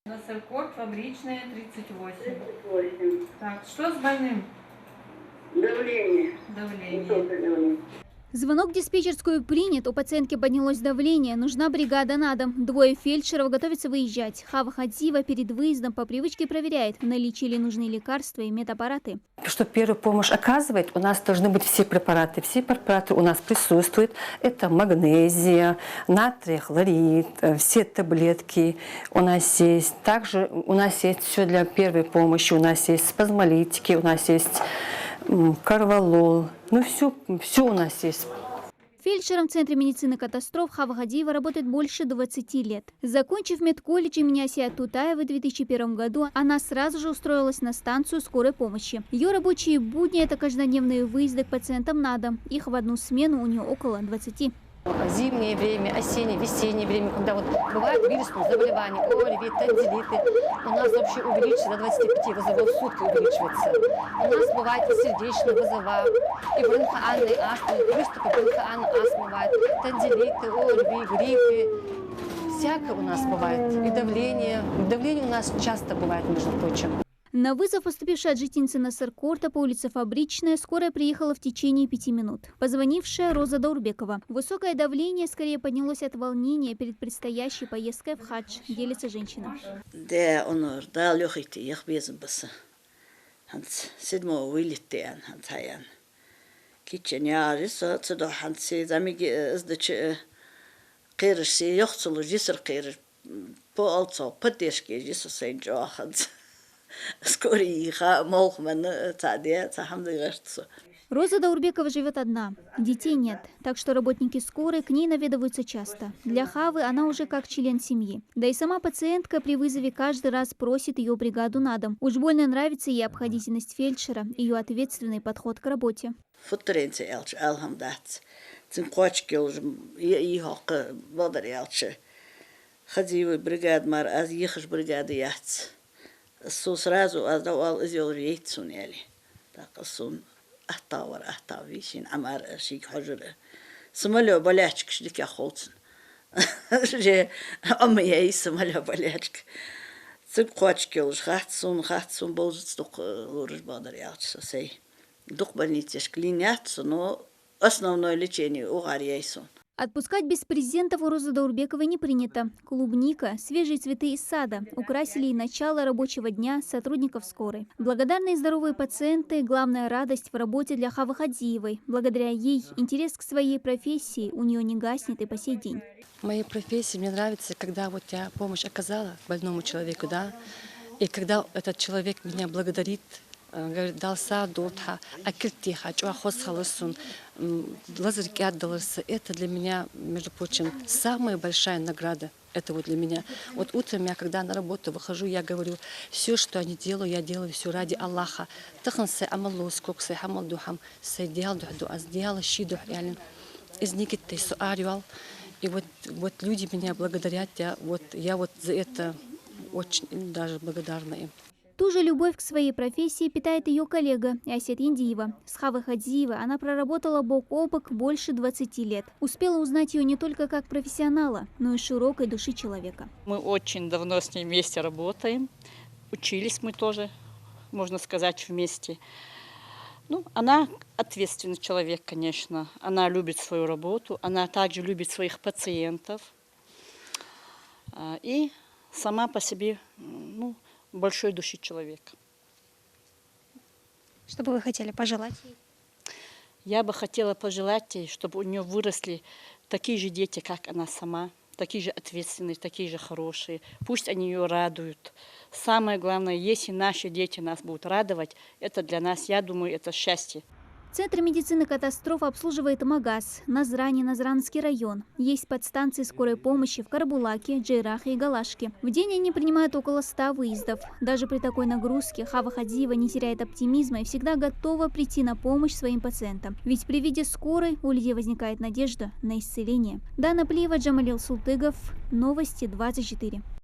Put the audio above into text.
Нассеркорт, фабричная, 38. 38. Так, что с больным? Давление. Давление. Высокое давление. Звонок в диспетчерскую принят, у пациентки поднялось давление, нужна бригада на дом. Двое фельдшеров готовятся выезжать. Хава Хадзиева перед выездом по привычке проверяет, в наличии ли нужны лекарства и медаппараты. Чтобы первую помощь оказывать, у нас должны быть все препараты. Все препараты у нас присутствуют. Это магнезия, натрий хлорид, все таблетки у нас есть. Также у нас есть все для первой помощи. У нас есть спазмолитики, у нас есть карвалол. Ну, все у нас есть. Фельдшером в Центре медицины катастроф Хава Хадзиева работает больше 20 лет. Закончив медколледж имени Асия Тутаевой в 2001 году, она сразу же устроилась на станцию скорой помощи. Ее рабочие будни – это каждодневные выезды к пациентам на дом. Их в одну смену у нее около 20. Зимнее время, осеннее, весеннее время, когда вот бывают вирусные заболевания, ОРВИ, тонзиллиты, у нас вообще увеличивается до 25 вызовов в сутки увеличивается. У нас бывает и сердечные вызова, и бронхоальные астмы, приступы бронхоальной астмы бывают, тонзиллиты, ОРВИ, гриппы. Всякое у нас бывает. И давление. Давление у нас часто бывает, между прочим. На вызов, поступивший от жительницы Нассеркорта по улице Фабричная, скорая приехала в течение 5 минут. Позвонившая Роза Даурбекова. Высокое давление скорее поднялось от волнения перед предстоящей поездкой в хадж, делится женщина. Да, он да, лёгкий, я без баса. Ханс седьмого вылетел, ханс кичен я рисо, цедо ханси замиги сдачи кирш, ёхцулу жисер кирш, по алцо, поддержки жисо сейджо ханс. Скорее, молхман, цадия, цахамдыгашцу. Роза Даурбекова живет одна. Детей нет, так что работники скорой к ней наведываются часто. Для Хавы она уже как член семьи. Да и сама пациентка при вызове каждый раз просит ее бригаду на дом. Уж больно нравится ей обходительность фельдшера, ее ответственный подход к работе. Футеренцы элч, алхамдац. Цинкочки уже ихок бодарялче. Хадзивы бригад мар, аз ехаш бригады яц. Су сразу отдавал изъел рейцу нели. Так сун ахтавишин амар шик хожры. Самолё болячка шдик я холцен. Же амма ей самолё болячка. Цып кочки уж хатсун болжит стук лурж бадар ялчса сей. Дух больничеш клинятся, но основное лечение угар ейсун. Отпускать без презентов у Розы Даурбековой не принято. Клубника, свежие цветы из сада украсили и начало рабочего дня сотрудников скорой. Благодарные здоровые пациенты – главная радость в работе для Хавы Хадзиевой. Благодаря ей интерес к своей профессии у нее не гаснет и по сей день. В моей профессии мне нравится, когда вот я помощь оказала больному человеку, да, и когда этот человек меня благодарит, говорит, дался дотха, акиртиха, чуахос халасун, лазерки отдался. Это для меня, между прочим, самая большая награда. Это вот для меня. Вот утром я, когда на работу выхожу, я говорю, все, что я делаю все ради Аллаха. Тахансе амаллос, коксе хамалдухам, сейдиал духду, аздиал щидух, из никиты суаривал. И вот люди меня благодарят, я вот за это очень даже благодарна им. Ту же любовь к своей профессии питает ее коллега Асия Индиева. С Хавой Хадзиевой она проработала бок о бок больше 20 лет. Успела узнать ее не только как профессионала, но и широкой души человека. Мы очень давно с ней вместе работаем. Учились мы тоже, можно сказать, вместе. Ну, она ответственный человек, конечно. Она любит свою работу, она также любит своих пациентов. И сама по себе, большой души человек. Что бы вы хотели пожелать ей? Я бы хотела пожелать ей, чтобы у нее выросли такие же дети, как она сама, такие же ответственные, такие же хорошие. Пусть они ее радуют. Самое главное, если наши дети нас будут радовать, это для нас, я думаю, это счастье. Центр медицины катастроф обслуживает Магаз, Назрани, Назранский район. Есть подстанции скорой помощи в Карабулаке, Джейрахе и Галашке. В день они принимают около 100 выездов. Даже при такой нагрузке Хава Хадзиева не теряет оптимизма и всегда готова прийти на помощь своим пациентам. Ведь при виде скорой у людей возникает надежда на исцеление. Дана Плиева, Джамалил Султыгов, Новости 24.